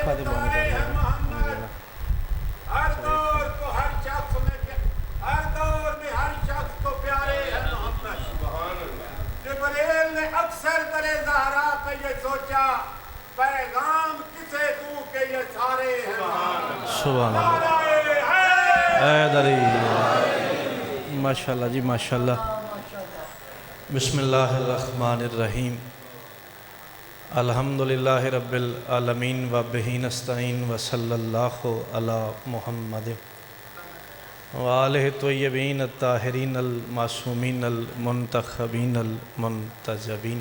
Fatih बानी कर हर दौर को हर शख्स में हर दौर में हर शख्स को प्यारे हैं मोहम्मद। जिब्रील ने अक्सर दरे ज़हरा पे ये सोचा, पैगाम किसे दूं कि ये सारे हैं सुभान अल्लाह। माशाल्लाह जी माशाल्लाह। बिस्मिल्लाहिर्रहमानिर्रहीम। अल्हम्दुलिल्लाहि रब्बिल आलमीन व बिही नस्तईन व सल्लल्लाहु अला मुहम्मद व आलिहि तय्यबीन अत्ताहिरीन अल मासूमीन अल मुंतखबीन अल मुंतजबीन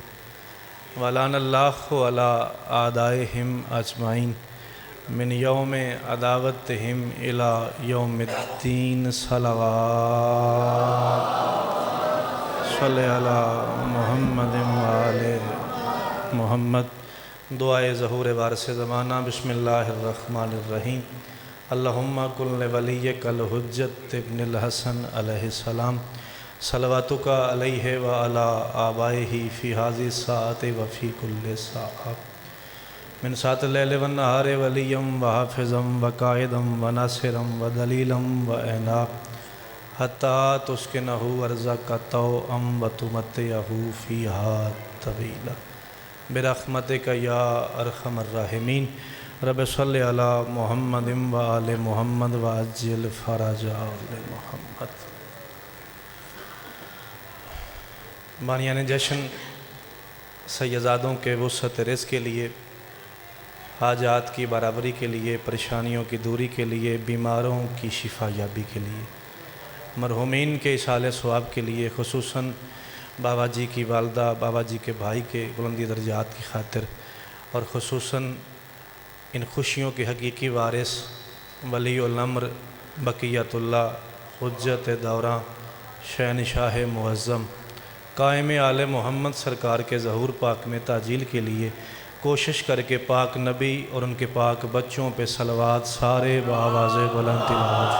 व लानल्लाहु अला आदाइहिम अजमाइन मिन यौम अदावतिहिम इला यौमिद्दीन सल्लल्लाहु अला मुहम्मद व आले मोहम्मद। दुआए ज़हूर वारिस ज़माना। बिस्मिल्लाहिर्रहमानिर्रहीम। अल्लाहुम्मा कुल वलिय्यकल हुज्जत इब्नुल हसन अलैहिस्सलाम सलवातुका अलैहि व अला आबाइहि फ़ी हाज़ि साअति व फ़ी कुल्लि साअ मिन साअतिल लैलि वन नहारि वलिय्यम व हाफ़िज़म व काइदम व नासिरम व दलीलम व ऐना हत्ता तुस्किनहु अर्ज़क़ तौअम व तुमत्तिअहु फ़ीहा तवीला बिरहमतिका या अरहमर राहिमीन। रब सल्लि अला मुहम्मद व आले मुहम्मद व अज्जिल फ़रजा आले मुहम्मद। बानियाने जश्न सैयदादों के वुसअत रिज़्क़ के लिए, हाजात की बराबरी के लिए, परेशानियों की दूरी के लिए, बीमारों की शिफा याबी के लिए, मरहूमीन के इसाले सवाब के लिए, खुसूसन बाबा जी की वालदा, बाबा जी के भाई के बुलंदी दर्जात की खातिर, और खुसूसन इन खुशियों के हकीकी वारिस वली उल अम्र बक़ियतुल्लाह हुज्जत दौरा शहनशाह मुअज़्ज़म कायम आले मोहम्मद सरकार के ज़हूर पाक में ताजील के लिए कोशिश करके पाक नबी और उनके पाक बच्चों पे सलवात सारे बावाज़ बुलंद तिलावत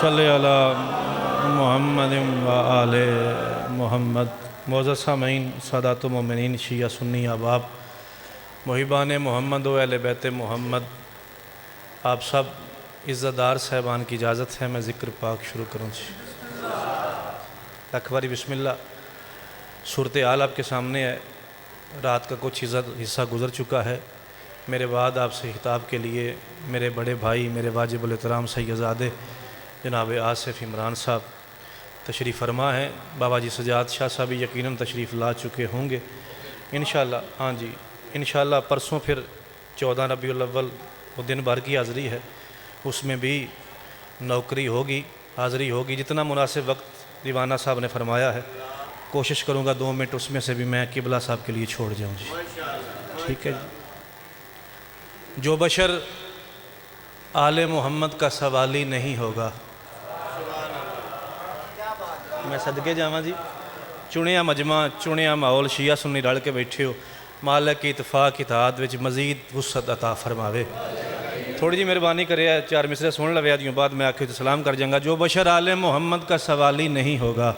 सल्ले अला मुहम्मद व आले मोहम्मद। मोअज़्ज़ज़ सामईन, सादातुल मोमिनीन, शिया सुन्नी अहबाब, मुहिबान मोहम्मद व अहले बैत मोहम्मद, आप सब इज़्ज़तदार साहिबान की इजाज़त है मैं ज़िक्र पाक शुरू करूँ जी। अखबारी बिस्मिल्लाह। सूरत हाल आपके सामने है। रात का कुछ हिस्सा गुज़र चुका है। मेरे बाद आपसे खिताब के लिए मेरे बड़े भाई, मेरे वाजिबुल एहतराम सैयदज़ादे जनाब आसिफ इमरान साहब तशरीफ़ फरमा है। बाबा जी सजाद शाह साहब भी यकीनन तशरीफ़ ला चुके होंगे इंशाअल्लाह। हाँ जी, इंशाअल्लाह परसों फिर 14 रबीउल अव्वल वो दिन भर की हाज़री है, उसमें भी नौकरी होगी, हाज़री होगी। जितना मुनासिब वक्त दीवाना साहब ने फरमाया है, कोशिश करूँगा 2 मिनट उसमें से भी मैं किबला साहब के लिए छोड़ जाऊँ जी। ठीक है जी। जो बशर आले मोहम्मद का सवाली नहीं होगा, मैं सदके जावा जी। चुनिया मजमा, चुनिया माहौल, शिया सुन्नी रल के बैठे हो, मालिक की इतफाक इताअत विच मज़ीद वुसअत अता फरमावे। थोड़ी जी मेहरबानी करे, 4 मिसरे सुन लवे, आदियों बाद मैं आखिर सलाम कर जाऊँगा। जो बशर आले मोहम्मद का सवाली नहीं होगा,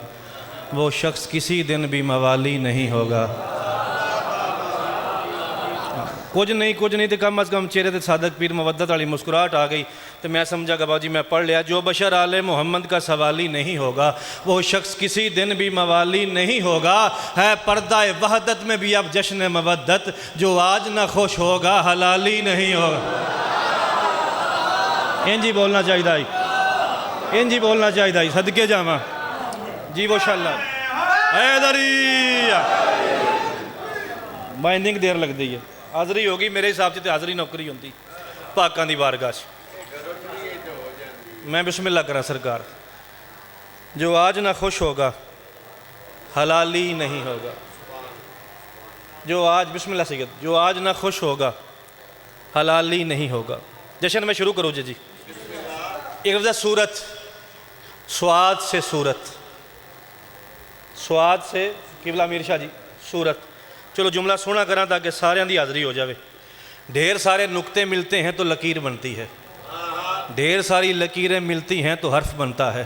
वो शख्स किसी दिन भी मवाली नहीं होगा। कुछ नहीं तो कम अज़ कम चेहरे ते सादक पीर मवद्दत वाली मुस्कुराहट आ गई तो मैं समझा कि बाबा जी मैं पढ़ लिया। जो बशर आले मोहम्मद का सवाली नहीं होगा, वो शख्स किसी दिन भी मवाली नहीं होगा। है पर्दा वहदत में भी अब जश्न मवद्दत, जो आज ना खुश होगा हलाली नहीं होगा। इंजी बोलना चाहिए, इंजी बोलना चाहिए। सदके जावा जी वो शाला बाइंडिंग देर लगती है। हाज़री होगी मेरे हिसाब से, हाज़री नौकरी होती पाकां दी बारगाह। मैं बिस्मिल्लाह करा सरकार। जो आज ना खुश होगा हलाली नहीं होगा। जो आज बिस्मिल्लाह सैयद, जो आज ना खुश होगा हलाली नहीं होगा। जश्न में शुरू करो जी। एक लफ्ज़ सूरत, स्वाद से सूरत, स्वाद से किबला मीर शाह जी सूरत। चलो जुमला सोना करा ताकि सारिਆਂ दी हाज़री हो जाए। ढेर सारे नुक्ते मिलते हैं तो लकीर बनती है, ढेर सारी लकीरें मिलती हैं तो हर्फ बनता है,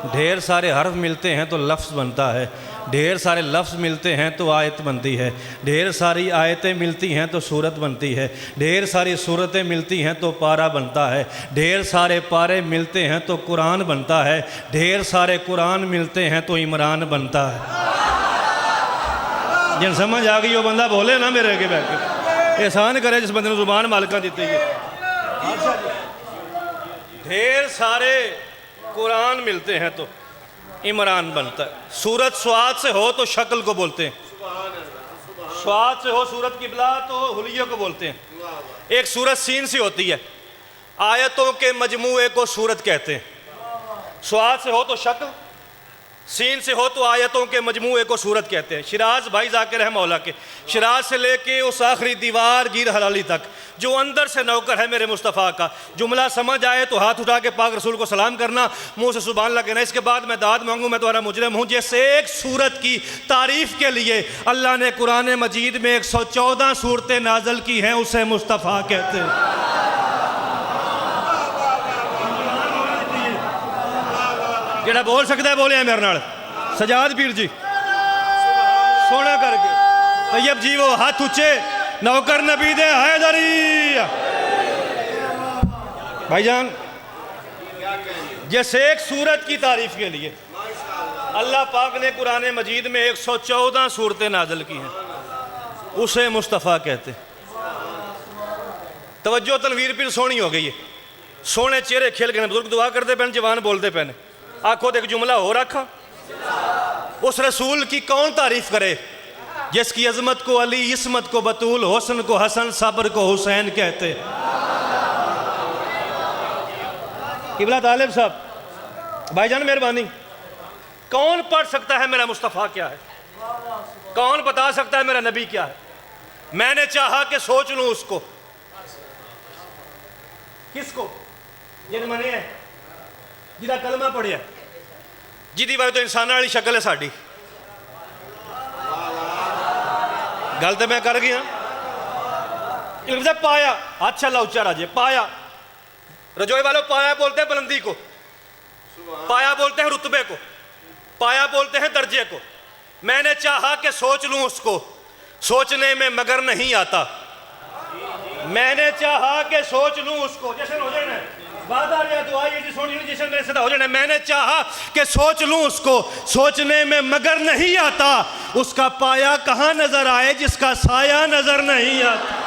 ढेर सारे हर्फ मिलते हैं तो लफ्ज़ बनता है, ढेर सारे लफ्ज़ मिलते हैं तो आयत बनती है, ढेर सारी आयतें मिलती हैं तो सूरत बनती है, ढेर सारी सूरतें मिलती हैं तो पारा बनता है, ढेर सारे पारे मिलते हैं तो कुरान बनता है, ढेर सारे कुरान मिलते हैं तो इमरान बनता है। जिन समझ आ गई वो बंदा बोले ना मेरे आगे बैठ के, एहसान करे जिस बंदे ने जुबान मालिका दी है। अच्छा जी, ढेर सारे कुरान मिलते हैं तो इमरान बनता है। सूरत स्वाद से हो तो शक्ल को बोलते हैं, स्वाद से हो सूरत की बिला तो हुलिये को बोलते हैं। एक सूरत सीन से होती है, आयतों के मजमूए को सूरत कहते हैं। स्वाद से हो तो शक्ल, सीन से हो तो आयतों के मजमूए को सूरत कहते हैं। शिराज भाई जाकिर रहमतुल्लाह के, शिराज से लेके उस आखिरी दीवार गिर हलाली तक जो अंदर से नौकर है मेरे मुस्तफ़ा का, जुमला समझ आए तो हाथ उठा के पाक रसूल को सलाम करना, मुंह से सुभान अल्लाह कहना। इसके बाद मैं दाद मांगूँ, मैं तुम्हारा मुजरिम हूँ। जैसे एक सूरत की तारीफ़ के लिए अल्लाह ने कुरान मजीद में 114 सूरतें नाजल की हैं, उसे मुस्तफ़ा कहते हैं। जेड़ा बोल सकता है बोले मेरे नाल, सजाद पीर जी सोना करके तैयब जी वो हाथ उच्चे, नौकर नबी दे हैदरी भाईजान। जैसे एक सूरत की तारीफ के लिए अल्लाह पाक ने कुरान मजीद में 114 सूरतें नाजल की हैं, उसे मुस्तफ़ा कहते। तवज्जो तनवीर पीर सोहनी हो गई है, सोने चेहरे खिल गए, बुजुर्ग दुआ करते पैन, जवान बोलते पैन। आखो तो एक जुमला हो रखा, उस रसूल की कौन तारीफ करे जिसकी अजमत को अली, इस्मत को बतूल, हुस्न को हसन, सब्र को हुसैन कहते। किबला तालिब साहब भाईजान मेहरबानी, कौन पढ़ सकता है मेरा मुस्तफ़ा क्या है? कौन बता सकता है मेरा नबी क्या है? मैंने चाहा कि सोच लूं उसको। किसको? जिन मने है, जिदा कलमा पढ़िया, जिदी वाली तो इंसान वाली शक्ल है साड़ी। गल तो मैं कर गया। पाया, अच्छा ला उच्चा राजे, पाया रजोई वालों पाया बोलते हैं बुलंदी को, पाया बोलते हैं रुतबे को, पाया बोलते हैं दर्जे को। मैंने चाहा कि सोच लूं उसको, सोचने में मगर नहीं आता। मैंने चाहा कि सोच लूं उसको, जैसे हो जाए ना बात आ रही दुआ ये सोनी जैसे मेरे से हो जाए। मैंने चाहा कि सोच लूं उसको, सोचने में मगर नहीं आता। उसका पाया कहां नजर आए जिसका साया नजर नहीं आता।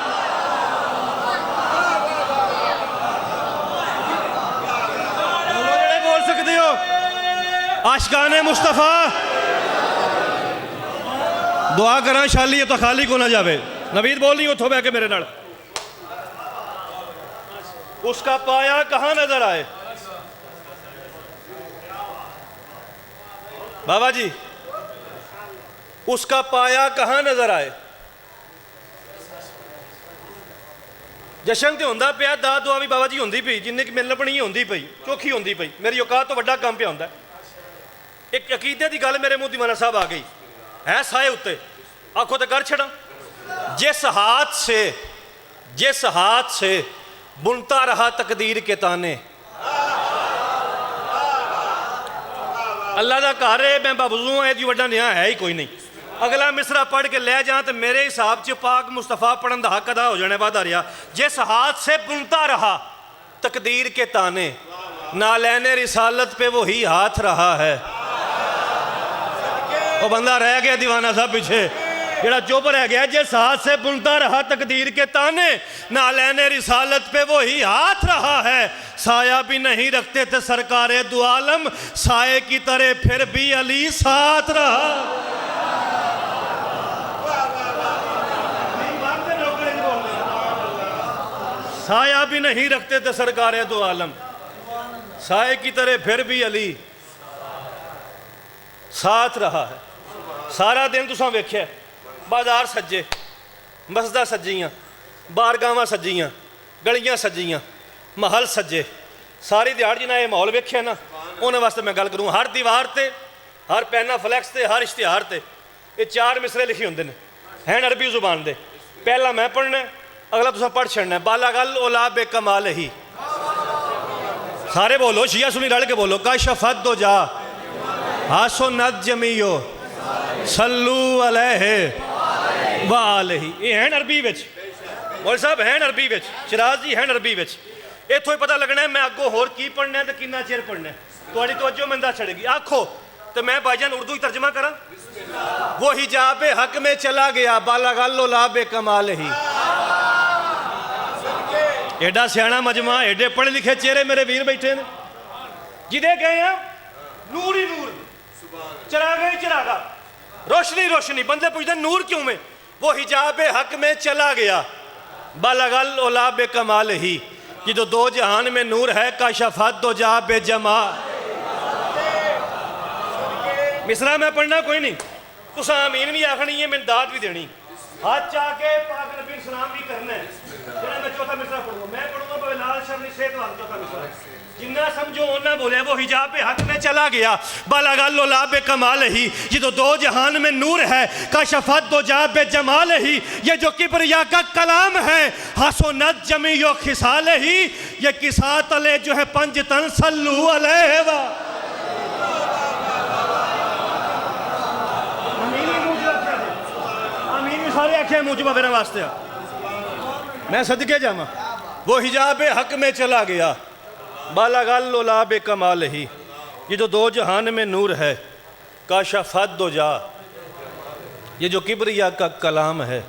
बोल सकते हो आशिकाने मुस्तफ़ा, दुआ करा शाली है तो खाली को ना जावे। नवीद बोल रही उठो बह के मेरे नाल, उसका पाया कहां नजर आए। बाबा जी उसका पाया कहां नजर आए। जशन तो होंदा पिया, दाद दुआ भी बाबा जी होंदी पई, जिन्ने की मिल लभनी होंदी पई, चौखी होंदी पई। मेरी औकात तो वड्डा काम पिया होंदा। एक अकीदे की गल मेरे मुंह दी मौलाना साहब आ गई है साए उत्ते, आखो तो कर छड़ा। जिस हाथ से बुनता रहा तकदीर के ताने। अल्लाह का घर है, मैं बाबूजू है जी, वड्डा न्याय है ही कोई नहीं। अगला मिसरा पढ़ के ले जा तो मेरे हिसाब से पाक मुस्तफ़ा पढ़न का हक अदा हो जाने वादा रहा। जिस हाथ से बुनता रहा तकदीर के ताने, ना लेने रिसालत पे वही हाथ रहा है। वो बंदा रह गया दीवाना साहब पीछे, जेड़ा चुप रह गया। जिस हाथ से बुनता रहा तकदीर के ताने, ना लेने रिसालत पे वही हाथ रहा है। साया भी नहीं रखते थे सरकारे दो आलम, साए की तरह फिर भी अली साथ रहा। साया भी नहीं रखते थे सरकारे दो आलम, साए की तरह फिर भी अली साथ रहा है। सारा दिन तुसां वेख्या बाजार सज्जे, मस्जिदां सज्जियां, बारगावां सज्जियां, गलियां सज्जियां, महल सज्जे। सारी दिहाड़ जिन्हें ये माहौल वेख्या ना, उन्होंने वास्ते मैं गल करूँ। हर दीवार ते, हर पैना फ्लैक्स ते, हर इश्तिहार ते ये 4 मिसरे लिखे होंगे हैं अरबी जुबान दे। पहला मैं पढ़ना, अगला तुसां पढ़ छड़ना। बाला गल ओला बे कमाल ही, सारे बोलो, शिया सुनी रल के बोलो। का शफत दो जा हासो नद जमीयो सल्लू अलैहि व आलिही। ये है अरबी विच, मौलवी साहब हैं अरबी विच, शराज जी हैं अरबी विच। इत्थों ही पता लगना है मैं अगों होर की पढ़ना है तो कितना चिर पढ़ना है। तुहाडी तवज्जो मैनूं दस छड़ेगी। आखो तो मैं भाईजान उर्दू ही तर्जमा करा। वो हिजाब हक में चला गया बालागल्लो लाबे कमाल ही। एडा सियाना मजमा, एडे पढ़े लिखे चेहरे मेरे वीर बैठे ने, जिदे गए हैं नूर ही नूर, चिरागा ही चिरागा, रोशनी रोशनी। बंदे पूछते नूर क्यों में? वो हिजाब हक में चला गया बालागल्लो लाबे कमाल ही। ये जो दो जहान में नूर है काशफत दो जा बे जमा। मिसरा मैं पढ़ना कोई नहीं, तुस आमीन भी आखनी है, मैंने दाद भी देनी। हाथ चाह के पाक नबी सलाम भी करना है। जरा मैं चौथा मिसरा पढ़ूंगा, मैं पढ़ूंगा भाई लाल शर्नी सेहत वाला चौथा मिसरा। जिन्ना समझो ओना बोले। वो हिजाब पे हक में चला गया बालागल्लो लाबे कमाल ही। ये तो दो जहान में नूर है काशफत दो जा बे जमाल ही। ये जो किबरिया का कलाम है हसनत जमीयो खिसाल ही। ये किसा तले जो है पंज तन सल्लू अलैहि व सारे आखे मुझबा मेरे वास्ते। मैं सदके जामा। वो हिजाब हक में चला गया बालागल्लो लाबे कमाल ही। ये जो दो जहान में नूर है काशफत दो जा। ये जो किबरिया का कलाम है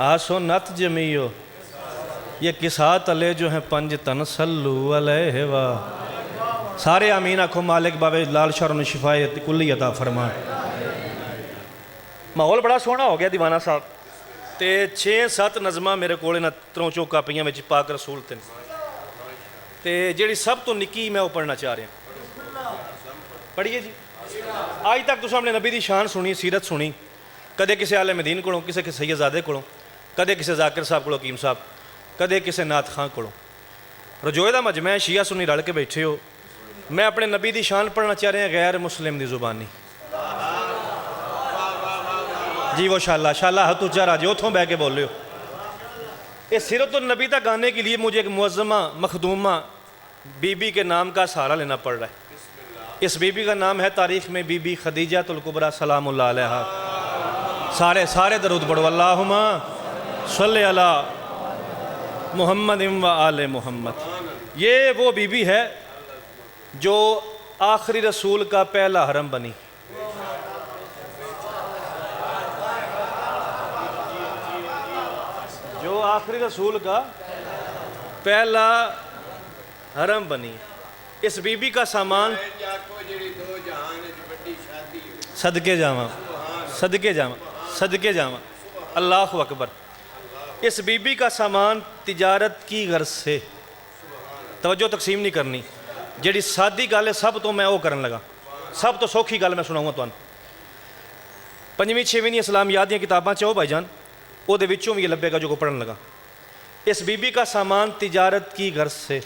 आसो नत जमीयो। ये किसा तले जो है पंज तन सल्लू अलैहि व। सारे आमीन आखो मालिक बाबे लाल शाह शिफायत कुल्ली अता फरमा। माहौल बड़ा सोहना हो गया दीवाना साहब। तो 6-7 नज़मां मेरे को त्रों चो कापियां में पाक रसूल ते ते जी सब तो निकी मैं वो पढ़ना चाह रहा। पढ़िए जी। अज तक तुम अपने नबी की शान सुनी, सीरत सुनी, कदे किसी आले मदीन को, किसी सैयदजादे को, कदे किसी जाकिर साहब को, हकीम साहब, कदे किसी नात खां को। रजोए का मजमा शिया सुनी रल के बैठे हो। मैं अपने नबी की शान पढ़ना चाह रहा गैर मुस्लिम की जुबानी। जी वो शाला शाला हथ ऊँचा राजे उतों बह के बोलो। इस सीरत नबी तक गाने के लिए मुझे एक मुअज़्ज़मा मखदूमा बीबी के नाम का सहारा लेना पड़ रहा है। इस बीबी का नाम है तारीख़ में बीबी खदीजातुल कुबरा सलामुल्लाह अलैहा। सारे सारे दरूद पढ़ो। अल्लाहुम्मा सल्लि अला मुहम्मद व आले मुहम्मद। ये वो बीबी है जो आखिरी रसूल का पहला हरम बनी। जो आखिरी रसूल का पहला हरम बनी। इस बीबी का सामान सदके जावा, सदके जावा, सदके जावा। अल्लाहु अकबर। इस बीबी का सामान तिजारत की गर्ज से, तवज्जो तकसीम नहीं करनी, जी सादी गल है सब तो मैं वो करन लगा। सब तो सौखी गल मैं सुनाऊँगा तुहानू। 5वीं 6वीं इस्लामियात दी किताबां चाहो भाईजान, वो विचों भी लभेगा जो को पढ़न लगा। इस बीबी का सामान तिजारत की गर्ज से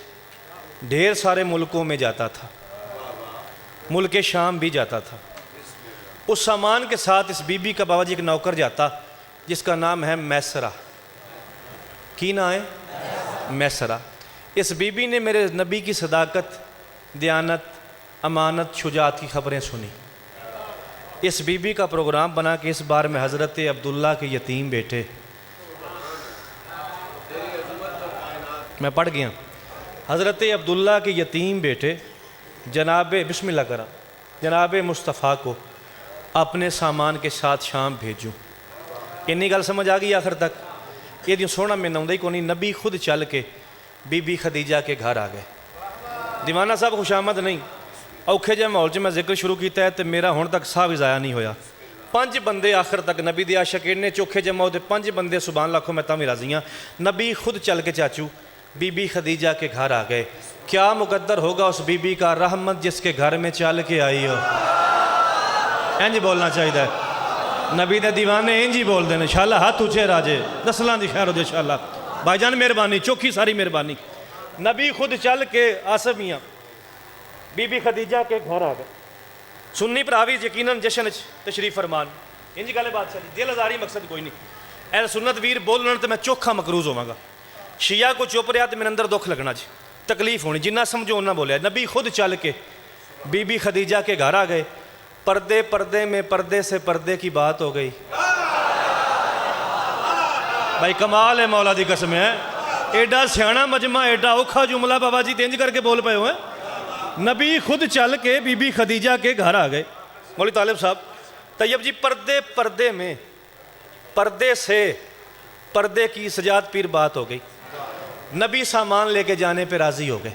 ढेर सारे मुल्कों में जाता था, मुल्क शाम भी जाता था। उस सामान के साथ इस बीबी का बाबा जी एक नौकर जाता जिसका नाम है मैसरा। की ना है? मैसरा। इस बीबी ने मेरे नबी की सदाकत, दयानत, अमानत, शुजात की खबरें सुनी। इस बीबी का प्रोग्राम बना कि इस बार में हज़रत अब्दुल्ला के यतीम बेटे, मैं पढ़ गया, हज़रत अब्दुल्ला के यतीम बेटे जनाब बिस्मिल्लाह करा जनाब मुस्तफ़ा को अपने सामान के साथ शाम भेजूँ। इन्नी गल समझ आ गई आखिर तक? ये सोना मैं आउंदा ही को नहीं। नबी खुद चल के बीबी खदीजा के घर आ गए। दीवाना साहब खुशामद नहीं, औखे जे माहौल मैं जिक्र शुरू किया है तो मेरा हुण तक साह भी ज़ाया नहीं होया। 5 बंदे आखिर तक नबी दे आशिक इन्ने चोखे जमा होते, 5 बंदे सुभान लाखों मैं तां भी राज़ी हाँ। नबी खुद चल के चाचू बीबी खदीजा के घर आ गए। क्या मुकद्दर होगा उस बीबी का, रहमत जिसके घर में चल के आई हो। इंज बोलना चाहिए। नबी दे दीवाने इंज ही बोलते हैं। शाला हाथ ऊँचे राजे नस्लों की खैर हो शाला। भाईजान मेहरबानी, चौखी सारी मेहरबानी। नबी खुद चल के आसफ मियाँ बीबी खदीजा के घर आ गए। सुन्नी भरावी यकीनन जश्न तशरीफ फरमान। इंज गल बात चली, दिल आजारी मकसद कोई नहीं। ऐ सुन्नत वीर बोलने तो मैं चोखा मकरूज होवांगा। शिया को चुप रहा तो मेरे अंदर दुख लगना जी, तकलीफ होनी। जिन्ना समझो उन्ना बोलिया। नबी खुद चल के बीबी खदीजा के घर आ गए। पर्दे पर्दे में पर्दे से पर्दे की बात हो गई। भाई कमाल है, मौला दी कसम है। एडा सियाना मजमा, एडा औखा जुमला बाबा जी तेंज करके बोल पाए हुए। नबी खुद चल के बीबी खदीजा के घर आ गए। मौलवी तालिब साहब, तैयब जी, पर्दे पर्दे में पर्दे से पर्दे की सजाद पीर बात हो गई। नबी सामान लेके जाने पे राजी हो गए।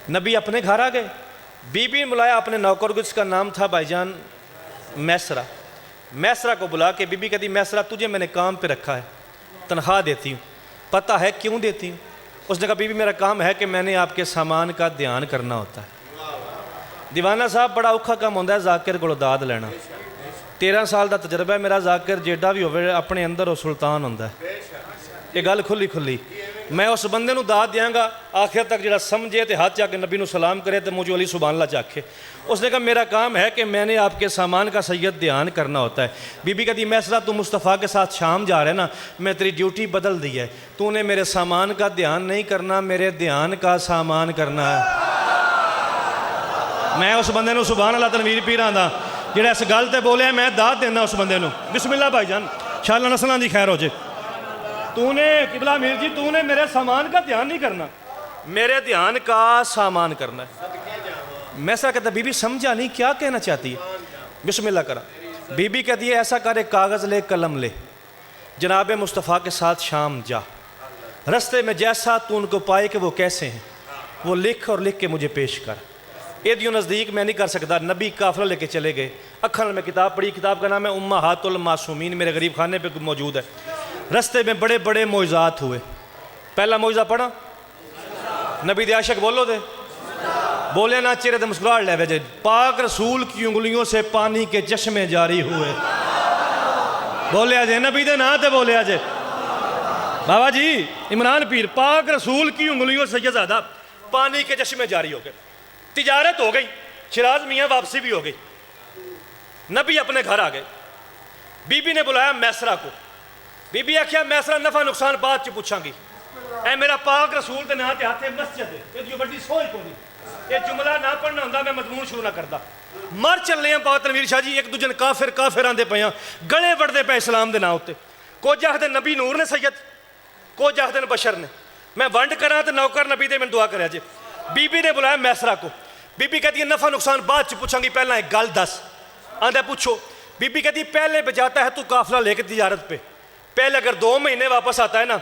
नबी अपने घर आ गए। बीबी ने बुलाया अपने नौकर को, जिसका नाम था भाईजान मैसरा। मैसरा को बुला के बीबी कहती, मैसरा तुझे मैंने काम पे रखा है, तनख्वाह देती हूँ, पता है क्यों देती हूँ? उसने कहा, बीबी मेरा काम है कि मैंने आपके सामान का ध्यान करना होता है। दीवाना साहब, बड़ा औखा काम होता है जाकिर को दाद लेना। 13 साल का तजर्बा है मेरा। जाकिर जेडा भी होवे अपने अंदर वो सुल्तान होंदा है। ये गल खुली खुली मैं उस बंदे नूं दाद देंगा आखिर तक जिहड़ा समझे तो हाथ जाके नबी नूं सलाम करे तो मुझे अली सुभान अल्लाह चाखे। उसने कहा, मेरा काम है कि मैंने आपके सामान का सैयद ध्यान करना होता है। बीबी कहती, मैसरा तू मुस्तफ़ा के साथ शाम जा रहे ना, मैं तेरी ड्यूटी बदल दी है। तूने मेरे सामान का ध्यान नहीं करना, मेरे ध्यान का सामान करना है। मैं उस बंदे नूं सुभान अल्लाह तनवीर पीरां दा जिहड़ा इस गल ते बोलिया, मैं दाद देना उस बंदे नूं। बिस्मिल्लाह भाईजान, शाला नस्लां दी खैर हो जे। तूने किबला मीर जी, तूने मेरे सामान का ध्यान नहीं करना, मेरे ध्यान का सामान करना है। मैं ऐसा कहता, बीबी समझा नहीं क्या कहना चाहती है। बिस्मिल्लाह करा। बीबी कहती है, ऐसा कर, एक कागज़ ले, कलम ले, जनाब मुस्तफ़ा के साथ शाम जा, रस्ते में जैसा तू उनको पाए कि वो कैसे हैं वो लिख और लिख के मुझे पेश कर। एदियों नज़दीक मैं नहीं कर सकता। नबी काफ़िला लेके चले गए। अखन में किताब पढ़ी, किताब का नाम है उम्महातुल मासूमीन, मेरे गरीब खाने पे मौजूद है। रस्ते में बड़े बड़े मोइज़ात हुए। पहला मोइज़ा पढ़ा, नबी दे आशिक बोलो दे बोले ना, चेहरे तो मुस्कुराहट ले भेजे, पाक रसूल की उंगलियों से पानी के चश्मे जारी हुए। बोले अजे नबी दे ना ते बोले अजे बाबा जी इमरान पीर, पाक रसूल की उंगलियों से ज़्यादा पानी के चश्मे जारी हो गए। तिजारत हो गई, शिराज मियाँ वापसी भी हो गई। नबी अपने घर आ गए। बीबी ने बुलाया मैसरा को। बीबी आख्या, मैसरा नफा नुकसान बाद च पूछांगी, ऐ मेरा पाक रसूल के नाम हाथे मस्जिद है, ये बड़ी सोच को नहीं, ये जुमला ना पढ़ना होंदा, मैं मजमून शुरू ना करता। मर चलने हैं बात तनवीर शाह जी, एक दूजे ने काफिर काफिर आंदे पे, गले बढ़ते पे इस्लाम के नाम उत्ते। कुछ आखदे नबी नूर ने सैयद, कुछ आखदे बशर ने। मैं वंड करा तो नौकर नबी दे, मैंने दुआ करे जे। बीबी ने बुलाया मैसरा को। बीबी कहती है, नफा नुकसान बाद च पूछांगी, पहला एक गल दस। आंदा पूछो। बीबी कहती, पहले बजाता है तू काफिला लेकर तिजारत पे, पहले अगर 2 महीने वापस आता है ना,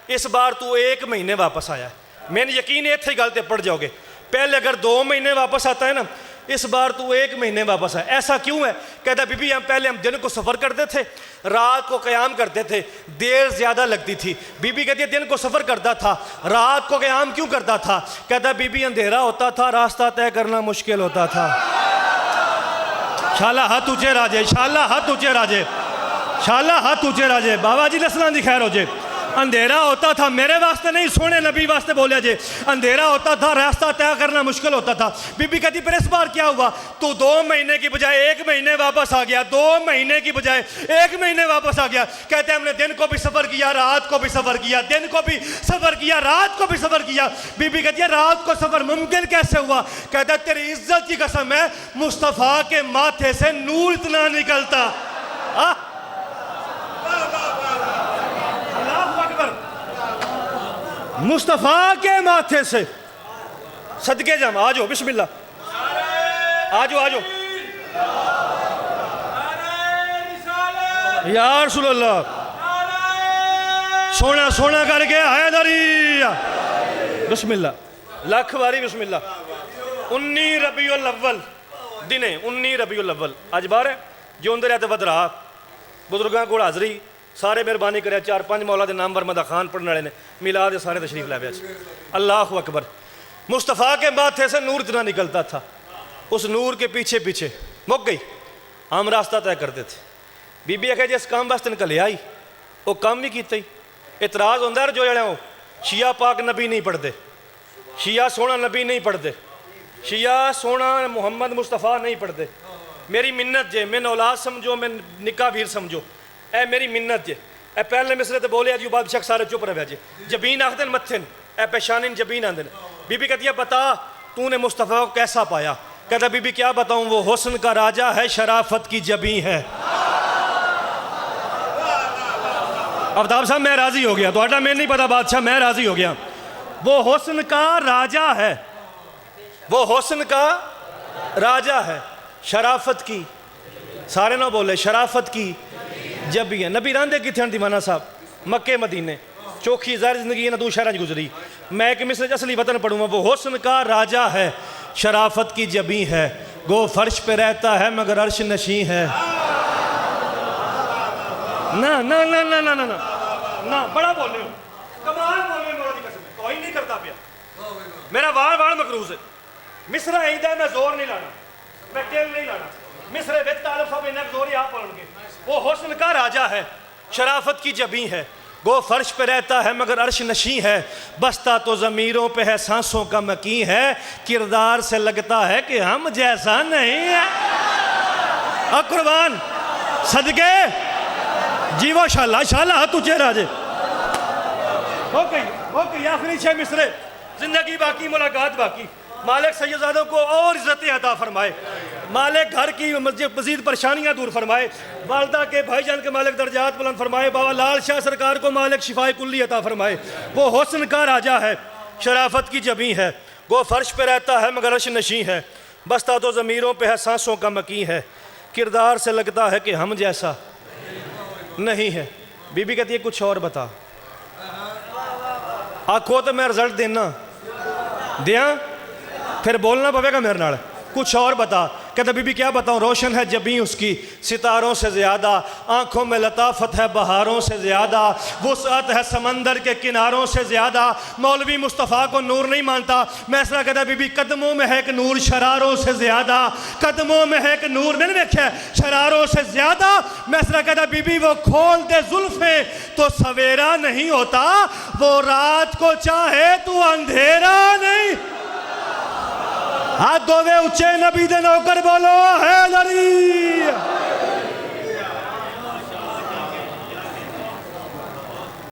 इस बार तू 1 महीने वापस आया है, मैंने यकीन है इतने गल ते पड़ जाओगे। पहले अगर 2 महीने वापस आता है ना, इस बार तू 1 महीने वापस आया। ऐसा क्यों है? कहता, बीबी हम पहले दिन को सफ़र करते थे, रात को क़याम करते थे, देर ज़्यादा लगती थी। बीबी कहती है, दिन को सफ़र करता था, रात को क़याम क्यों करता था? कहता, बीबी अंधेरा होता था, रास्ता तय करना मुश्किल होता था। शाला हाथ ऊंचे राजे, शाला हाथ ऊंचे राजे, शाला हाथ ऊंचे राजे। बाबा जी नस्लां दी खैर हो जे। अंधेरा होता था, मेरे वास्ते नहीं, सोने नबी वास्ते बोले जे। अंधेरा होता था, रास्ता तय करना मुश्किल होता था। बीबी कहती, फिर इस बार क्या हुआ? तू 2 महीने की बजाय 1 महीने वापस आ गया, 2 महीने की बजाय 1 महीने वापस आ गया। कहते हैं, हमने दिन को भी सफ़र किया, रात को भी सफ़र किया, दिन को भी सफ़र किया, रात को भी सफ़र किया। बीबी कहती है, रात को सफ़र मुमकिन कैसे हुआ? कहता है, तेरी इज्जत की कसम है, मुस्तफ़ा के माथे से नूर इतना निकलता। मुस्तफ़ा के माथे से सदके जाम। आ जाओ, बिस्मिल्लाह, आ जाओ, आ जाओ यार रसूलुल्लाह। सोना सोना करके हैदरी, बिस्मिल्लाह, लाख बारी बिस्मिल्लाह। 19 रबीउल अव्वल दिने, 19 रबीउल अव्वल अज बार है जो अंदर है तो बदरा बुजुर्गों को हाजरी, सारे मेहरबानी करे। 4-5 मौला के नाम वरमदा खान पढ़ने वाले ने मिलाद सारे तशरीफ लै पे। अल्लाह अकबर। मुस्तफ़ा के माथे से नूर इतना निकलता था, उस नूर के पीछे पीछे मुक गई। हम रास्ता तय करते थे। बीबी आखे जिस काम वास्ते निकले आई वो काम भी किया ही। इतराज़ होंदा है जो जड़े शिया पाक नबी नहीं पढ़ते, शिया सोना नबी नहीं पढ़ते, शिया सोना मुहम्मद मुस्तफ़ा नहीं पढ़ते। मेरी मिन्नत जे, मैं औलाद समझो, मैं निका भीर समझो, ए मेरी मिन्नत जे। ए पहले मिसरे तो बोले अजी बाद शक सारे चुप रहे जे। जबीन आखते मत्थे ए पेशानी जबीन आते। बीबी कहती है, बता तूने मुस्तफ़ा को कैसा पाया? कहता बीबी क्या बताऊं, वो हुस्न का राजा है, शराफत की जबी है। अफ्ताब साहब मैं राजी हो गया, तो मैं नहीं पता बादशाह, मैं राजी हो गया। वो हुस्न का राजा है, वो हुस्न का राजा है, शराफत की, सारे ना बोले, शराफत की जबी है। नबी रांदे किथे दीवाना साहब, मक्के मदीने, चौखी ज़ाहिर जिंदगी ना दो शहर गुजरी। मैं एक मिसर असली वतन पढ़ूंगा। वो हुस्न का राजा है, शराफत की जबी है, गो फर्श पे रहता है मगर अर्श नशी है। ना ना ना ना ना ना ना ना, बड़ा बोल रहे हो, कमाल बोल रहे हो, कोई नहीं करता पिया, मेरा वार वार मकरूज है। मिसरा इंदा मैं जोर नहीं लाना, मैं टेल नहीं लाना, मिसरे विद तालिब साहब इन्हें जोर ही आप पढ़ेंगे। वो हुस्न का राजा है, शराफत की जबी है, गो फर्श पे रहता है मगर अर्श नशी है, बसता तो ज़मीरों पे है, सांसों का मकी है, किरदार से लगता है कि हम जैसा नहीं है। कुर्बान सदके जीवो शाला शाला तुझे राजे। ओके आखिरी 6 मिसरे, जिंदगी बाकी मुलाकात बाकी। मालिक सैयदजादों को और इज्जतें अता फरमाए, मालिक घर की मजीद परेशानियां दूर फरमाए, वालदा के भाईजान के मालिक दर्जात बुलंद फरमाए, बाबा लाल शाह सरकार को मालिक शिफाए कुल्ली अता फरमाए। वो हुस्न का राजा है, शराफत की जबी है, वो फर्श पे रहता है मगर अर्श नशी है, बसता तो ज़मीरों पे है, सांसों का मकी है, किरदार से लगता है कि हम जैसा नहीं है। बीबी कहती है कुछ और बता। आखो तो मैं रिजल्ट देना दिया, फिर बोलना पवेगा मेरे नाल, कुछ और बता। कहता बीबी क्या बताऊं, रोशन है जबी उसकी सितारों से ज़्यादा, आंखों में लताफत है बहारों से ज़्यादा, वुसअत है समंदर के किनारों से ज़्यादा। मौलवी मुस्तफ़ा को नूर नहीं मानता, मैसरा कहता बीबी कदमों में है एक नूर शरारों से ज़्यादा, कदमों में है एक नूर, मैंने देखा शरारों से ज़्यादा। मैसरा कहता बीबी वो खोल दे जुल्फ़े तो सवेरा नहीं होता, वो रात को चाहे तू अंधेरा नहीं। हाथ धोवे उच्चे नबी दे नौकर बोलो है लड़ी।